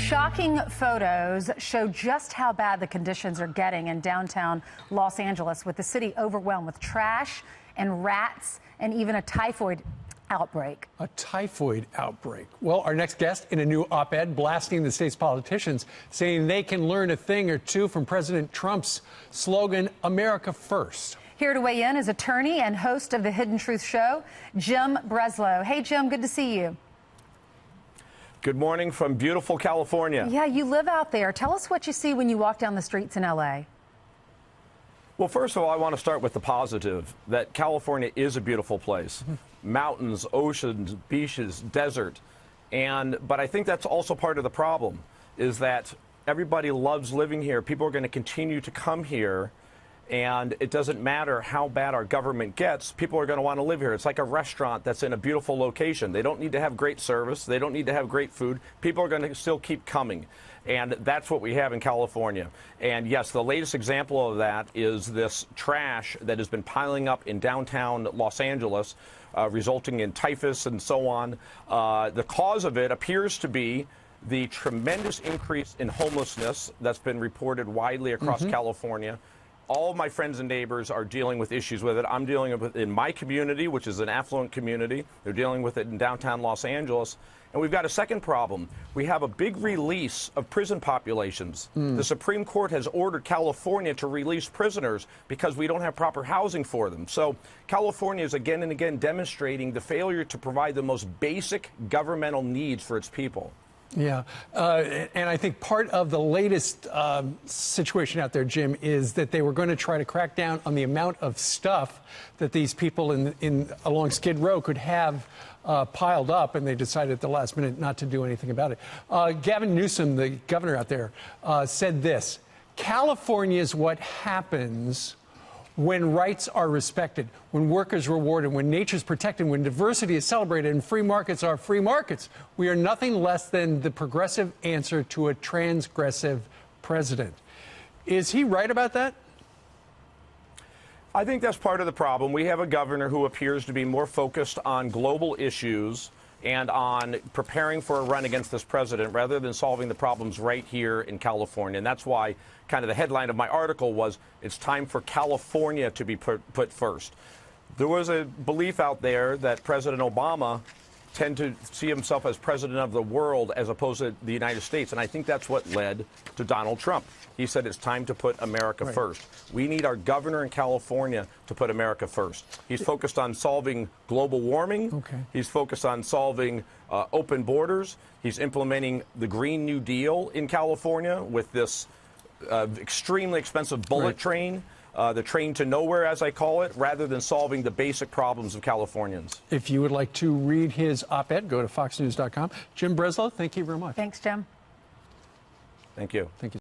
Shocking photos show just how bad the conditions are getting in downtown Los Angeles, with the city overwhelmed with trash and rats and even a typhoid outbreak. A typhoid outbreak. Well, our next guest in a new op-ed blasting the state's politicians, saying they can learn a thing or two from President Trump's slogan, America First. Here to weigh in is attorney and host of the Hidden Truth Show, Jim Breslo. Hey, Jim, good to see you. Good morning from beautiful California. Yeah, you live out there. Tell us what you see when you walk down the streets in L.A. Well, first of all, I want to start with the positive, that California is a beautiful place. Mountains, oceans, beaches, desert. But I think that's also part of the problem, is that everybody loves living here. People are going to continue to come here, and it doesn't matter how bad our government gets, people are going to want to live here. It's like a restaurant that's in a beautiful location. They don't need to have great service. They don't need to have great food. People are going to still keep coming. And that's what we have in California. And yes, the latest example of that is this trash that has been piling up in downtown Los Angeles, resulting in typhus and so on. The cause of it appears to be the tremendous increase in homelessness that's been reported widely across California. All of my friends and neighbors are dealing with issues with it. I'm dealing with it in my community, which is an affluent community. They're dealing with it in downtown Los Angeles. And we've got a second problem. We have a big release of prison populations. The Supreme Court has ordered California to release prisoners because we don't have proper housing for them. So California is again and again demonstrating the failure to provide the most basic governmental needs for its people. Yeah, and I think part of the latest situation out there, Jim, is that they were going to try to crack down on the amount of stuff that these people along Skid Row could have piled up, and they decided at the last minute not to do anything about it. Gavin Newsom, the governor out there, said this: California is what happens when rights are respected, when work is rewarded, when nature is protected, when diversity is celebrated, and free markets are free markets. We are nothing less than the progressive answer to a transgressive president. Is he right about that? I think that's part of the problem. We have a governor who appears to be more focused on global issues and on preparing for a run against this president rather than solving the problems right here in California. And that's why kind of the headline of my article was, it's time for California to be put first. There was a belief out there that President Obama tend to see himself as president of the world as opposed to the United States. And I think that's what led to Donald Trump. He said it's time to put America first. We need our governor in California to put America first. He's focused on solving global warming. He's focused on solving open borders. He's implementing the Green New Deal in California with this extremely expensive bullet train. The train to nowhere, as I call it, rather than solving the basic problems of Californians. If you would like to read his op-ed, go to foxnews.com. Jim Breslo, thank you very much. Thanks, Jim. Thank you. Thank you.